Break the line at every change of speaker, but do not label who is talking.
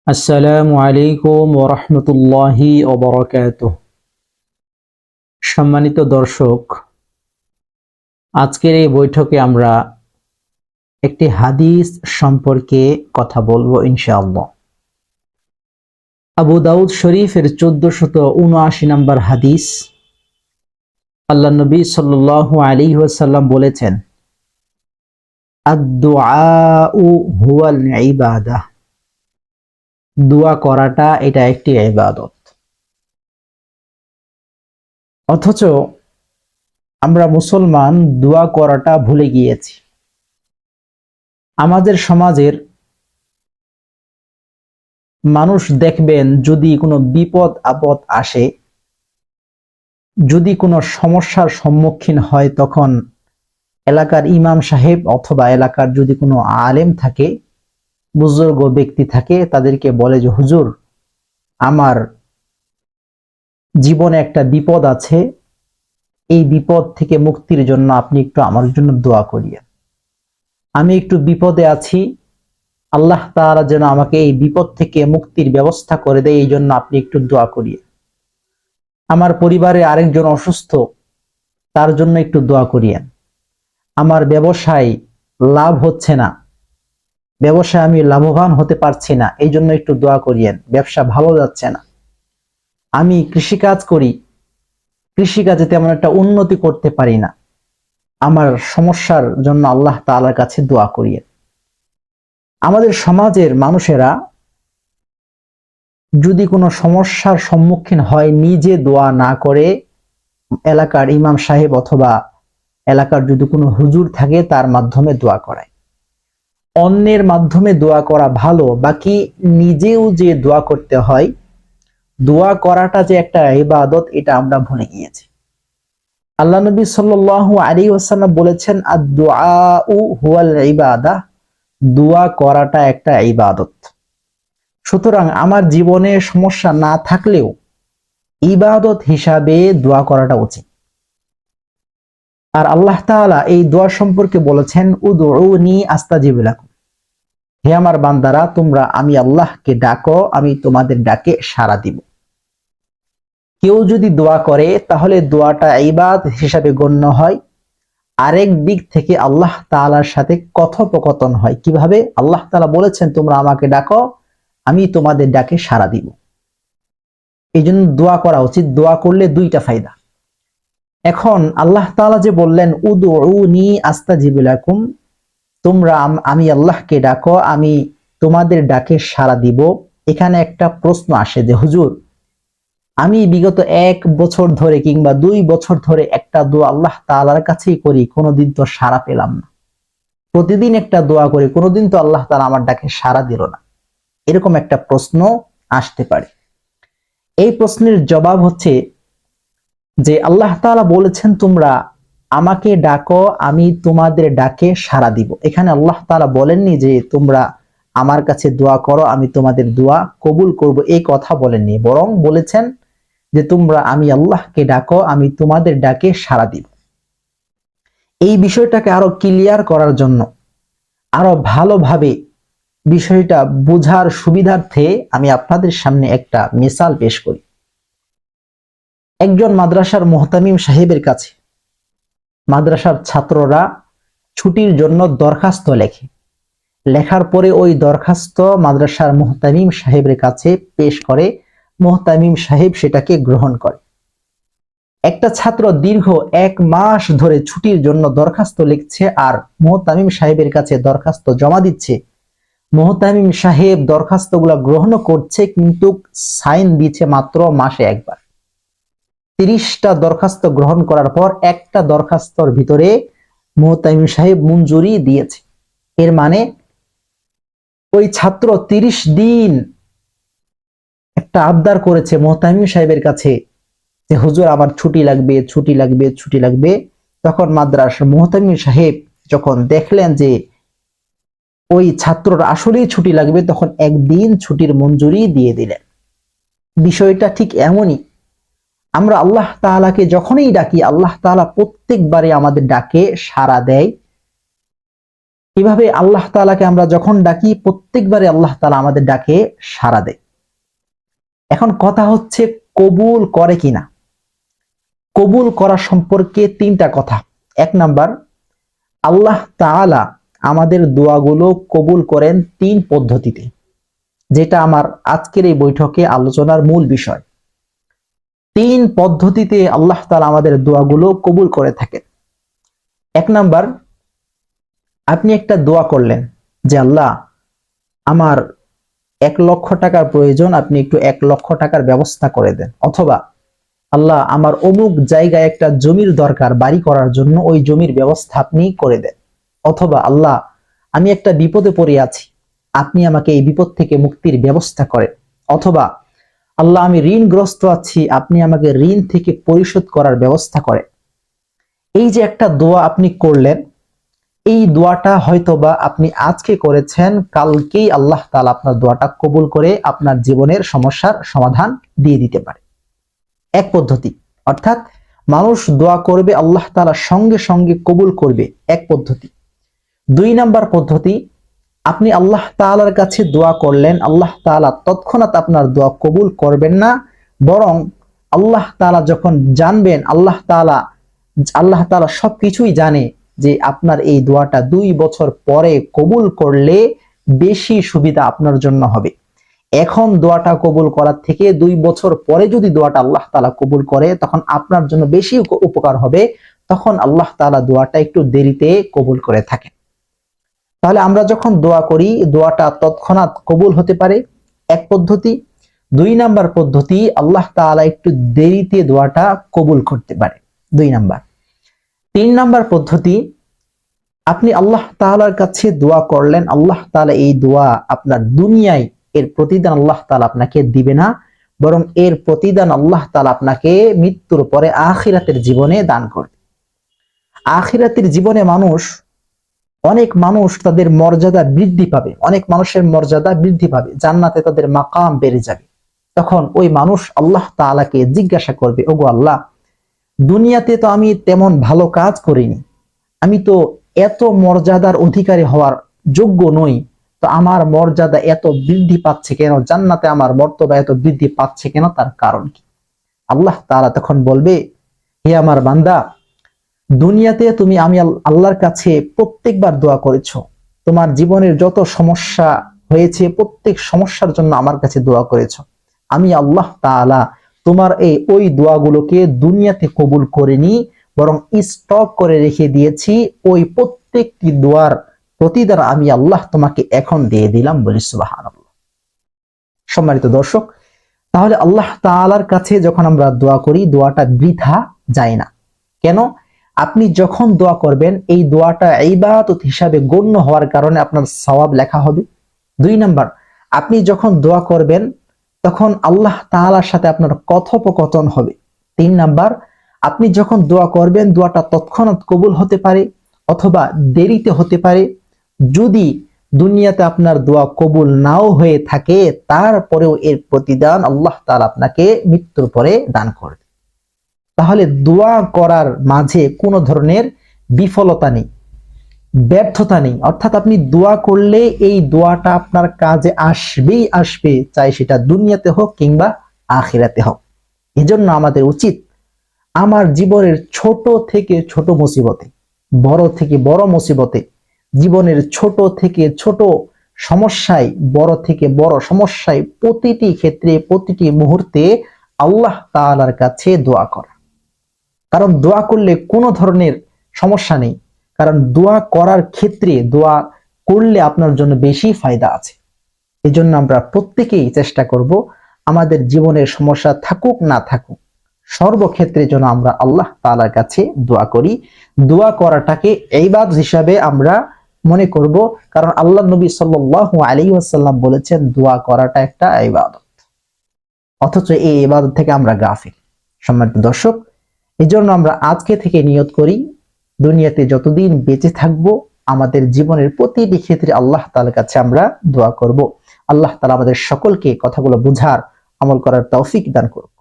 আসসালামু আলাইকুম ওয়া রাহমাতুল্লাহি ওয়া বারাকাতুহু। সম্মানিত দর্শক, আজকের এই বৈঠকে আমরা একটি হাদিস সম্পর্কে কথা বলবো ইনশাআল্লাহ। আবু দাউদ শরীফের 1479 নম্বর হাদিস। আল্লাহ নবী সাল্লাল্লাহু আলাইহি ওয়াসাল্লাম বলেছেন, আদ-দুআউ হুয়াল ইবাদাহ। দোয়া করাটা এটা একটি ইবাদত। অথচ আমরা মুসলমান দোয়া করাটা ভুলে গিয়েছি। আমাদের সমাজের মানুষ দেখবেন, যদি কোনো বিপদ আপদ আসে, যদি কোনো সমস্যার সম্মুখীন হয়, তখন এলাকার ইমাম সাহেব অথবা এলাকার যদি কোনো আলেম থাকে, বুজুর্গ ব্যক্তি থাকে, তাদেরকে বলে যে হুজুর, আমার জীবনে একটা বিপদ আছে, এই বিপদ থেকে মুক্তির জন্য আপনি একটু আমার জন্য দোয়া করিয়েন। আমি একটু বিপদে আছি, আল্লাহ তাআলা যেন আমাকে এই বিপদ থেকে মুক্তির ব্যবস্থা করে দেয়, এই জন্য আপনি একটু দোয়া করিয়েন। আমার পরিবারে আরেকজন অসুস্থ, তার জন্য একটু দোয়া করিয়েন। আমার ব্যবসায় লাভ হচ্ছে না, ব্যবসায় আমি লাভবান হতে পারছি না, এই জন্য একটু দোয়া করিয়েন। ব্যবসা ভালো যাচ্ছে না। আমি কৃষিকাজ করি, কৃষিকাজে তেমন একটা উন্নতি করতে পারি না, আমার সমস্যার জন্য আল্লাহ তাআলার কাছে দোয়া করিয়েন। আমাদের সমাজের মানুষেরা যদি কোনো সমস্যার সম্মুখীন হয়, নিজে দোয়া না করে এলাকার ইমাম সাহেব অথবা এলাকার যদি কোনো হুজুর থাকে, তার মাধ্যমে দোয়া করায়। অন্যের মাধ্যমে দোয়া করা ভালো, বাকি নিজেও যে দোয়া করতে হয়, দোয়া করাটা যে একটা ইবাদত, এটা আমরা ভুলে গিয়েছি। আল্লাহ নবী সাল্লাল্লাহু আলাইহি ওয়াসাল্লাম বলেছেন, আদ-দুআউ হুয়াল ইবাদাহ। দোয়া করাটা একটা ইবাদত। সুতরাং আমার জীবনে সমস্যা না থাকলেও ইবাদত হিসাবে দোয়া করাটা উচিত। আর আল্লাহ তাআলা এই দোয়া সম্পর্কে বলেছেন, উদউনি আস্তাজিব লাকুম। হে আমার বান্দারা, তোমরা আমি আল্লাহকে ডাকো, আমি তোমাদের ডাকে সাড়া দিব। কেউ যদি দোয়া করে, তাহলে দোয়াটা ইবাদত হিসাবে গণ্য হয়। আরেক দিক থেকে আল্লাহ তাআলার সাথে কথোপকথন হয়। কিভাবে? আল্লাহ তাআলা বলেছেন, তোমরা আমাকে ডাকো, আমি তোমাদের ডাকে সাড়া দিব। এই জন্য দোয়া করা উচিত। দোয়া করলে দুইটা ফায়দা। এখন আল্লাহ তাআলা যে বললেন, উদউনি আস্তাজিব লাকুম, তোমরা আমি আল্লাহকে ডাকো, আমি তোমাদের ডাকে সাড়া দিব। এখানে একটা প্রশ্ন আসে যে হুজুর, আমি বিগত 1 বছর ধরে কিংবা 2 বছর ধরে একটা দোয়া আল্লাহ তাআলার কাছেই করি, কোনোদিন তো সাড়া পেলাম না। প্রতিদিন একটা দোয়া করি, কোনোদিন তো আল্লাহ তাআলা আমার ডাকে সাড়া দিল না। এরকম একটা প্রশ্ন আসতে পারে। এই প্রশ্নের জবাব হচ্ছে যে আল্লাহ তাআলা বলেছেন, তোমরা আমাকে ডাকো, আমি তোমাদের ডাকে সাড়া দিব। এখানে আল্লাহ তাআলা বলেননি যে তোমরা আমার কাছে দোয়া করো, আমি তোমাদের দোয়া কবুল করব, এই কথা বলেননি। বরং বলেছেন যে তোমরা আমি আল্লাহকে ডাকো, আমি তোমাদের ডাকে সাড়া দিব। এই বিষয়টাকে আরো ক্লিয়ার করার জন্য, আরো ভালোভাবে বিষয়টা বোঝার সুবিধার্থে আমি আপনাদের সামনে একটা মিসাল পেশ করি। একজন মাদ্রাসার মুহতামিম সাহেবের কাছে মাদ্রাসার ছাত্ররা ছুটির জন্য দরখাস্ত লেখে। লেখার পরে ওই দরখাস্ত মাদ্রাসার মুহতামিম সাহেবের কাছে পেশ করে। মুহতামিম সাহেব সেটাকে গ্রহণ করে। একটা ছাত্র দীর্ঘ 1 মাস ধরে ছুটির জন্য দরখাস্ত লিখছে আর মুহতামিম সাহেবের কাছে দরখাস্ত জমা দিচ্ছে। মুহতামিম সাহেব দরখাস্তগুলো গ্রহণ করছে, কিন্তু সাইন দিচ্ছে মাত্র মাসে একবার। 30টা দরখাস্ত গ্রহণ করার পর একটা দরখাস্তর ভিতরে মুহতামিম সাহেব মঞ্জুরি দিয়েছে। এর মানে ওই ছাত্র 30 দিন একটা আবদার করেছে মুহতামিম সাহেবের কাছে যে হুজুর, আমার ছুটি লাগবে, ছুটি লাগবে, ছুটি লাগবে। তখন মাদ্রাসার মুহতামিম সাহেব যখন দেখলেন যে ওই ছাত্রর আসলেই ছুটি লাগবে, তখন একদিন ছুটির মঞ্জুরি দিয়ে দিলেন। বিষয়টা ঠিক এমনই। আমরা আল্লাহ তাআলাকে যখনই ডাকি, আল্লাহ তাআলা প্রত্যেকবারে আমাদের ডাকে সাড়া দেয়। এভাবে আল্লাহ তাআলাকে আমরা যখন ডাকি প্রত্যেকবারে আল্লাহ তাআলা আমাদের ডাকে সাড়া দেয়। এখন কথা হচ্ছে কবুল করে কিনা। কবুল করা সম্পর্কে তিনটা কথা। এক নাম্বার, আল্লাহ তাআলা আমাদের দোয়াগুলো কবুল করেন তিন পদ্ধতিতে, যেটা আমার আজকের এই বৈঠকে আলোচনার মূল বিষয়। তিন পদ্ধতিতে আল্লাহ তাআলা আমাদের দোয়াগুলো কবুল করে থাকেন। এক নাম্বার, আপনি একটা দোয়া করলেন যে আল্লাহ আমার 1,00,000 টাকার প্রয়োজন, আপনি একটু 1,00,000 টাকার ব্যবস্থা করে দেন। অথবা আল্লাহ আমার অমুক জায়গায় একটা জমির দরকার বাড়ি করার জন্য, ওই জমির ব্যবস্থা আপনি করে দেন। অথবা আল্লাহ আমি একটা বিপদে পড়ে আছি, আপনি আমাকে এই বিপদ থেকে মুক্তির ব্যবস্থা করেন। অথবা আল্লাহ আমি ঋণগ্রস্ত আছি, আপনি আমাকে ঋণ থেকে পরিশোধ করার ব্যবস্থা করেন। এই যে একটা দোয়া আপনি করলেন, এই দোয়াটা হয়তোবা আপনি আজকে করেছেন, কালকেই আল্লাহ তাআলা আপনার দোয়াটা কবুল করে আপনার জীবনের সমস্যার সমাধান দিয়ে দিতে পারে। এক পদ্ধতি, অর্থাৎ মানুষ দোয়া করবে আল্লাহ তাআলা সঙ্গে সঙ্গে কবুল করবে, এক পদ্ধতি। দুই নাম্বার পদ্ধতি, আপনি আল্লাহ তাআলার কাছে দোয়া করলেন, আল্লাহ তাআলা তৎক্ষণাৎ আপনার দোয়া কবুল করবেন না, বরং আল্লাহ তাআলা যখন জানবেন, আল্লাহ তাআলা সবকিছুই জানে যে আপনার এই দোয়াটা 2 বছর পরে কবুল করলে বেশি সুবিধা আপনার জন্য হবে। এখন দোয়াটা কবুল করার থেকে 2 বছর পরে যদি দোয়াটা আল্লাহ তাআলা কবুল করে, তখন আপনার জন্য বেশি উপকার হবে। তখন আল্লাহ তাআলা দোয়াটা একটু দেরিতে কবুল করে থাকেন। তাহলে আমরা যখন দোয়া করি, দোয়াটা তৎক্ষণাৎ কবুল হতে পারে, এক পদ্ধতি। দুই নাম্বার পদ্ধতি, আল্লাহ তাআলা একটু দেরিতে দোয়াটা কবুল করতে পারে, 2 নাম্বার। 3 নাম্বার পদ্ধতি, আপনি আল্লাহ তাআলার কাছে দোয়া করলেন, আল্লাহ তাআলা এই দোয়া আপনার দুনিয়ায় এর প্রতিদান আল্লাহ তাআলা আপনাকে দিবে না, বরং এর প্রতিদান আল্লাহ তাআলা আপনাকে মৃত্যুর পরে আখিরাতের জীবনে দান করবে। আখিরাতের জীবনে অনেক মানুষ তাদের মর্যাদা বৃদ্ধি পাবে, অনেক মানুষের মর্যাদা বৃদ্ধি পাবে, জান্নাতে তাদের মাকাম বেড়ে যাবে। তখন ওই মানুষ আল্লাহ তাআলাকে জিজ্ঞাসা করবে, ওগো আল্লাহ, দুনিয়াতে তো আমি তেমন ভালো কাজ করিনি, আমি তো এত মর্যাদার অধিকারী হওয়ার যোগ্য নই, তো আমার মর্যাদা এত বৃদ্ধি পাচ্ছে কেন, জান্নাতে আমার মর্তবা এত বৃদ্ধি পাচ্ছে কেন, তার কারণ কি? আল্লাহ তাআলা তখন বলবে, হে আমার বান্দা, দুনিয়াতে তুমি আমি আল্লাহর কাছে প্রত্যেকবার দোয়া করেছো, তোমার জীবনের যত সমস্যা হয়েছে প্রত্যেক সমস্যার জন্য আমার কাছে দোয়া করেছো। আমি আল্লাহ তাআলা তোমার ওই দোয়াগুলোকে দুনিয়াতে কবুল করিনি, বরং স্টক করে রেখে দিয়েছি, ওই প্রত্যেকটি দোয়ার প্রতিদান আমি আল্লাহ তোমাকে এখন দিয়ে দিলাম। বলি সুবহানাল্লাহ। সম্মানিত দর্শক, তাহলে আল্লাহ তাআলার কাছে যখন আমরা দোয়া করি, দোয়াটা বৃথা যায় না। কেন? আপনি যখন দোয়া করবেন, এই দোয়াটা ইবাদত হিসাবে গণ্য হওয়ার কারণে আপনার সওয়াব লেখা হবে। 2 নাম্বার, আপনি যখন দোয়া করবেন তখন আল্লাহ তাআলার সাথে আপনার কথোপকথন হবে। 3 নাম্বার, আপনি যখন দোয়া করবেন দোয়াটা তৎক্ষণাৎ কবুল হতে পারে অথবা দেরিতে হতে পারে। যদি দুনিয়াতে আপনার দোয়া কবুল নাও হয়ে থাকে, তারপরেও এর প্রতিদান আল্লাহ তাআলা আপনাকে মৃত্যুর পরে দান করবে। তাহলে দোয়া করার মাঝে কোনো ধরনের বিফলতা নেই, ব্যর্থতা নেই। অর্থাৎ আপনি দোয়া করলে এই দোয়াটা আপনার কাজে আসবেই আসবে, চাই সেটা দুনিয়াতে হোক কিংবা আখিরাতে হোক। এজন্য আমাদের উচিত আমার জীবনের ছোট থেকে ছোট মুসিবতে, বড় থেকে বড় মুসিবতে, জীবনের ছোট থেকে ছোট সমস্যায়, বড় থেকে বড় সমস্যায়, প্রতিটি ক্ষেত্রে প্রতিটি মুহূর্তে আল্লাহ তাআলার কাছে দোয়া করা। কারণ দোয়া করলে কোনো ধরনের সমস্যা নেই, কারণ দোয়া করার ক্ষেত্রে দোয়া করলে আপনার জন্য বেশি ফায়দা আছে। এজন্য আমরা প্রত্যেকেই চেষ্টা করব আমাদের জীবনের সমস্যা থাকুক না থাকুক, সর্বক্ষেত্রে যেন আমরা আল্লাহ তাআলার কাছে দোয়া করি। দোয়া করাটাকে ইবাদত হিসাবে আমরা মনে করব, কারণ আল্লাহ নবী সাল্লাল্লাহু আলাইহি ওয়াসাল্লাম বলেছেন দোয়া করাটা একটা ইবাদত, অথচ এই ইবাদত থেকে আমরা গাফিল। সম্মানিত দর্শক, এজন্য আমরা আজকে থেকে নিয়ত করি, দুনিয়াতে যতদিন বেঁচে থাকবো আমাদের জীবনের প্রতিটি ক্ষেত্রে আল্লাহ তাআলার কাছে আমরা দোয়া করব। আল্লাহ তাআলা আমাদের সকলকে কথাগুলো বুঝার, আমল করার তৌফিক দান করুন।